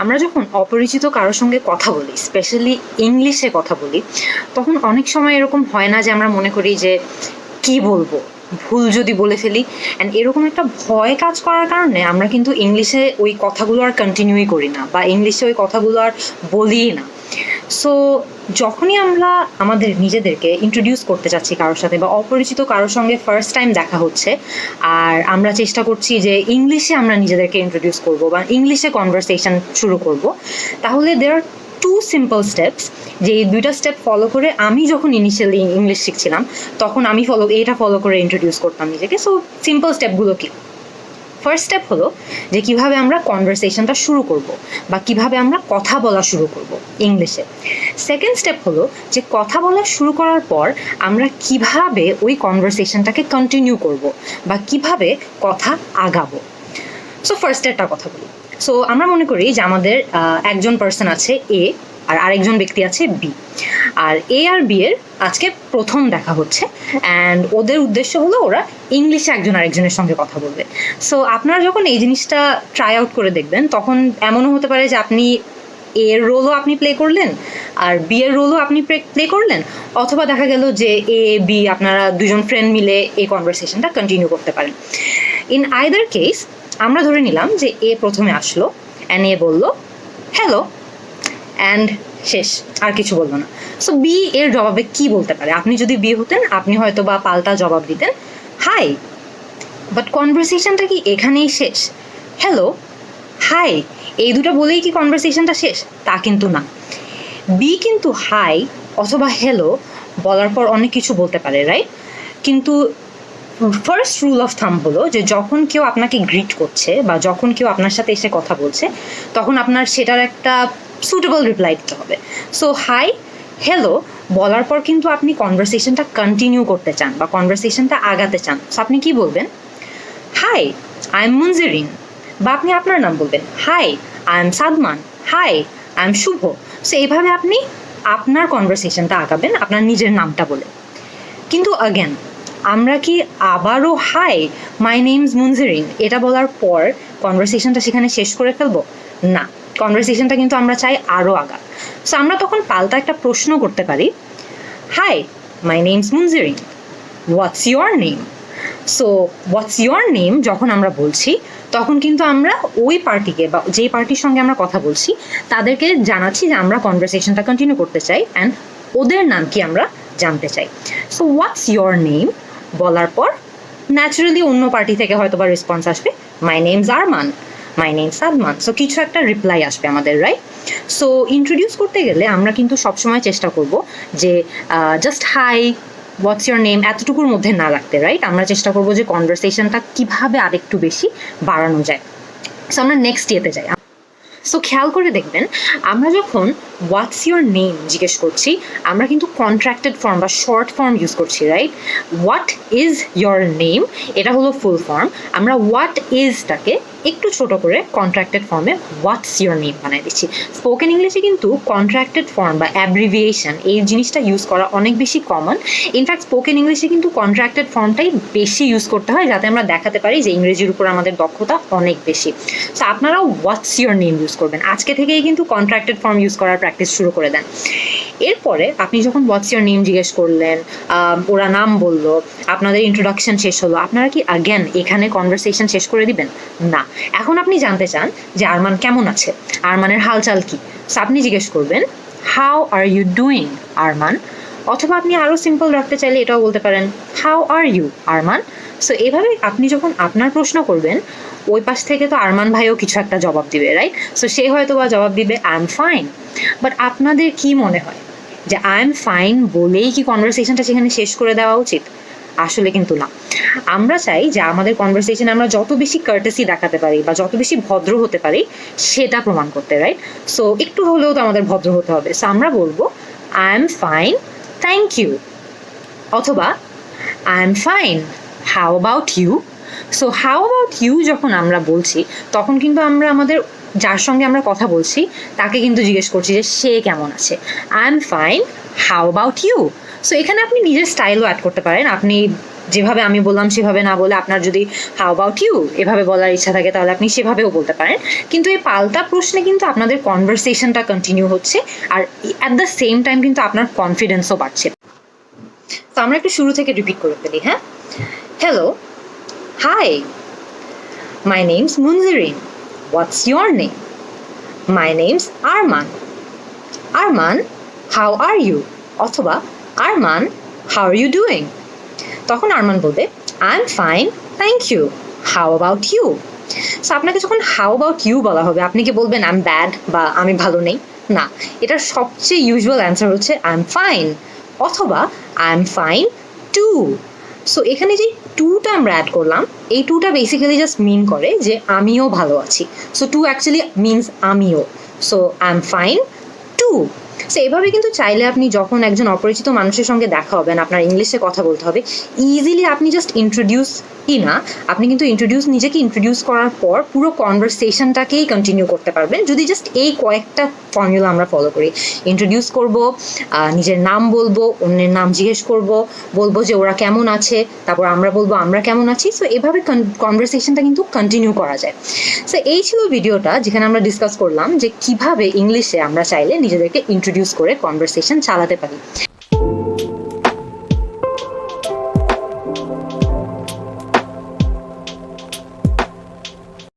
আমরা যখন অপরিচিত কারোর সঙ্গে কথা বলি, স্পেশালি ইংলিশে কথা বলি, তখন অনেক সময় এরকম হয় না যে আমরা মনে করি যে কি বলবো, ভুল যদি বলে ফেলি, অ্যান্ড এরকম একটা ভয় কাজ করার কারণে আমরা কিন্তু ইংলিশে ওই কথাগুলো আর কন্টিনিউই করি না বা ইংলিশে ওই কথাগুলো আর বলিই না। সো যখনই আমরা আমাদের নিজেদেরকে ইন্ট্রোডিউস করতে চাচ্ছি কারোর সাথে বা অপরিচিত কারোর সঙ্গে ফার্স্ট টাইম দেখা হচ্ছে, আর আমরা চেষ্টা করছি যে ইংলিশে আমরা নিজেদেরকে ইন্ট্রোডিউস করব বা ইংলিশে কনভারসেশন শুরু করব, তাহলে দেয়ার আর টু সিম্পল স্টেপস, যে এই দুইটা স্টেপ ফলো করে আমি যখন ইনিশিয়ালি ইংলিশ শিখছিলাম তখন আমি এটা ফলো করে ইন্ট্রোডিউস করতাম নিজেকে। সো সিম্পল স্টেপগুলো কি? ফার্স্ট স্টেপ হলো যে কিভাবে আমরা কনভারসেশনটা শুরু করব বা কিভাবে আমরা কথা বলা শুরু করব ইংলিশে। সেকেন্ড স্টেপ হলো যে কথা বলা শুরু করার পর আমরা কিভাবে ওই কনভারসেশনটাকে কন্টিনিউ করব বা কিভাবে কথা আগাবো। সো ফার্স্ট স্টেপটা কথা বলি। সো আমরা মনে করি যে আমাদের একজন পার্সন আছে এ আর আরেকজন ব্যক্তি আছে বি, আর এ আর বি এর আজকে প্রথম দেখা হচ্ছে, অ্যান্ড ওদের উদ্দেশ্য হলো ওরা ইংলিশে একজন আরেকজনের সঙ্গে কথা বলবে। সো আপনারা যখন এই জিনিসটা ট্রাই আউট করে দেখবেন তখন এমনও হতে পারে যে আপনি এর রোলও আপনি প্লে করলেন আর বি এর রোলও আপনি প্লে করলেন, অথবা দেখা গেল যে এ বি আপনারা দুজন ফ্রেন্ড মিলে এই কনভারসেশনটা কন্টিনিউ করতে পারেন। ইন আইদার কেস আমরা ধরে নিলাম যে এ প্রথমে আসলো অ্যান্ড এ বললো হ্যালো, অ্যান্ড শেষ, আর কিছু বলবো না। সো বি এর জবাবে কি বলতে পারে? আপনি যদি বি হতেন আপনি হয়তো বা পাল্টা জবাব দিতেন হাই, বাট কনভারসেশনটা কি এখানেই শেষ? হ্যালো, হাই, এই দুটো বলেই কি কনভারসেশনটা শেষ? তা কিন্তু না। বি কিন্তু হাই অথবা হ্যালো বলার পর অনেক কিছু বলতে পারে, রাইট? কিন্তু ফার্স্ট রুল অফ থাম্ব হলো যে যখন কেউ আপনাকে গ্রিট করছে বা যখন কেউ আপনার সাথে এসে কথা বলছে তখন আপনার সেটার একটা সুটেবল রিপ্লাই দিতে হবে। সো হাই, হ্যালো বলার পর কিন্তু আপনি কনভারসেশনটা কন্টিনিউ করতে চান বা কনভারসেশনটা আগাতে চান। সো আপনি কি বলবেন? হাই, আই এম মুনজিরিন, বা আপনি আপনার নাম বলবেন, hi I am Sadman, hi I am Shubho. So এইভাবে আপনি আপনার কনভারসেশনটা আগাবেন আপনার নিজের নামটা বলে। কিন্তু অ্যাগেন আমরা কি আবারও হাই মাই নেমস মুনজিরিন এটা বলার পর কনভারসেশনটা সেখানে শেষ করে ফেলবো? না, কনভারসেশনটা কিন্তু আমরা চাই আরও আগা। সো আমরা তখন পাল্টা একটা প্রশ্ন করতে পারি, high my name's Munjirin, what's your name? So what's your name যখন আমরা বলছি তখন কিন্তু আমরা ওই পার্টিকে বা যেই পার্টির সঙ্গে আমরা কথা বলছি তাদেরকে জানাচ্ছি যে আমরা কনভারসেশনটা কন্টিনিউ করতে চাই অ্যান্ড ওদের নাম কি আমরা জানতে চাই। সো হোয়াটস ইয়োর নেম বলার পর ন্যাচারালি অন্য পার্টি থেকে হয়তো বা রেসপন্স আসবে মাই name's Arman, my name's Sadman. So কিছু একটা রিপ্লাই আসবে আমাদের, রাইট? সো ইন্ট্রোডিউস করতে গেলে আমরা কিন্তু সবসময় চেষ্টা করব যে just hi what's your name এতটুকুর মধ্যে না রাখতে, রাইট? আমরা চেষ্টা করবো যে কনভারসেশনটা কীভাবে আরেকটু বেশি বাড়ানো যায়। সো আমরা নেক্সট ইয়েতে যাই। সো খেয়াল করে দেখবেন আমরা যখন হোয়াটস ইয়োর নেম জিজ্ঞেস করছি আমরা কিন্তু কন্ট্রাক্টেড ফর্ম বা শর্ট ফর্ম ইউজ করছি, right? What is your name এটা হলো ফুল ফর্ম, আমরা হোয়াট ইজটাকে একটু ছোট করে কন্ট্রাক্টেড ফর্মে হোয়াটস ইয়োর নেম বানাই দিচ্ছি। স্পোকেন ইংলিশে কিন্তু কন্ট্রাক্টেড ফর্ম বা অ্যাব্রিভিয়েশন এই জিনিসটা ইউজ করা অনেক বেশি কমন। ইনফ্যাক্ট স্পোকেন ইংলিশে কিন্তু কন্ট্রাক্টেড ফর্মটাই বেশি ইউজ করতে হয় যাতে আমরা দেখাতে পারি যে ইংরেজির উপর আমাদের দক্ষতা অনেক বেশি। সো আপনারাও হোয়াটস ইয়োর নেম ইউজ করবেন, আজকে থেকেই কিন্তু কন্ট্রাক্টেড ফর্ম ইউজ করার প্র্যাকটিস শুরু করে দেন। এরপরে আপনি যখন হোয়াটস ইয়োর নেম জিজ্ঞেস করলেন, ওরা নাম বললো, আপনাদের ইন্ট্রোডাকশন শেষ হলো, আপনারা কি আগেন এখানে কনভারসেশন শেষ করে দিবেন? না, এখন আপনি জানতে চান যে আরমান কেমন আছে, আরমানের হালচাল কি। সো আপনি জিজ্ঞেস করবেন how are you doing Arman, অথবা আপনি আরও সিম্পল রাখতে চাইলে এটাও বলতে পারেন how are you Arman. So এভাবে আপনি যখন আপনার প্রশ্ন করবেন ওই পাশ থেকে তো আরমান ভাইও কিছু একটা জবাব দিবে, রাইট? সো সে হয়তো বা জবাব দিবে আই এম ফাইন। বাট আপনাদের কি মনে হয় যে আই এম ফাইন বলেই কি কনভারসেশনটা সেখানে শেষ করে দেওয়া উচিত? আসলে কিন্তু না। আমরা চাই যে আমাদের কনভারসেশনে আমরা যত বেশি কার্টেসি দেখাতে পারি বা যত বেশি ভদ্র হতে পারি সেটা প্রমাণ করতে, রাইট? সো একটু হলেও তো আমাদের ভদ্র হতে হবে। সো আমরা বলবো I am fine, thank you, অথবা I am fine, how about you? So how about you যখন আমরা বলছি তখন কিন্তু আমরা আমাদের যার সঙ্গে আমরা কথা বলছি তাকে কিন্তু জিজ্ঞেস করছি যে সে কেমন আছে। I am fine, how about you? So এখানে আপনি নিজের স্টাইলও অ্যাড করতে পারেন। আপনি যেভাবে আমি বললাম সেভাবে না বলে আপনার যদি হাউ অ্যাবাউট ইউ এভাবে বলার ইচ্ছা থাকে তাহলে আপনি সেভাবেও বলতে পারেন। কিন্তু এই পাল্টা প্রশ্নে কিন্তু আপনাদের কনভারসেশনটা কন্টিনিউ হচ্ছে, আর অ্যাট দ্য সেম টাইম কিন্তু আপনার কনফিডেন্সও বাড়ছে। তো আমরা একটু শুরু থেকে রিপিট করে ফেলি, হ্যাঁ? Hello, hi, my name's Munjirin, what's your name? My name's Arman. Arman, how are you? অথবা Arman, how are you doing? তখন আরমান বলবে I am fine, thank you, how about you? So আপনাকে যখন হাউ অ্যাবাউট ইউ বলা হবে আপনি কি বলবেন আই এম ব্যাড বা আমি ভালো নেই? না, এটার সবচেয়ে ইউজুয়াল অ্যান্সার হচ্ছে আই এম ফাইন অথবা I am fine too. So এখানে যে টুটা আমরা অ্যাড করলাম, এই টুটা বেসিক্যালি জাস্ট মিন করে যে আমিও ভালো আছি। সো টু অ্যাকচুয়ালি মিনস আমিও। So I am fine too. So এভাবে কিন্তু চাইলে আপনি যখন একজন অপরিচিত মানুষের সঙ্গে দেখা হবেন, আপনার ইংলিশে কথা বলতে হবে, ইজিলি আপনি জাস্ট ইন্ট্রোডিউস না, আপনি কিন্তু নিজেকে ইন্ট্রোডিউস করার পর পুরো কনভারসেশনটাকেই কন্টিনিউ করতে পারবেন যদি জাস্ট এই কয়েকটা ফর্মুলা আমরা ফলো করি। ইন্ট্রোডিউস করব, নিজের নাম বলবো, অন্যের নাম জিজ্ঞেস করব, বলবো যে ওরা কেমন আছে, তারপর আমরা বলবো আমরা কেমন আছি। সো এভাবে কনভারসেশনটা কিন্তু কন্টিনিউ করা যায়। সো এই ছিল ভিডিওটা যেখানে আমরা ডিসকাস করলাম যে কিভাবে ইংলিশে আমরা চাইলে নিজেদেরকে ইন্ট্রোডিউস করে কনভারসেশন চালাতে পারি।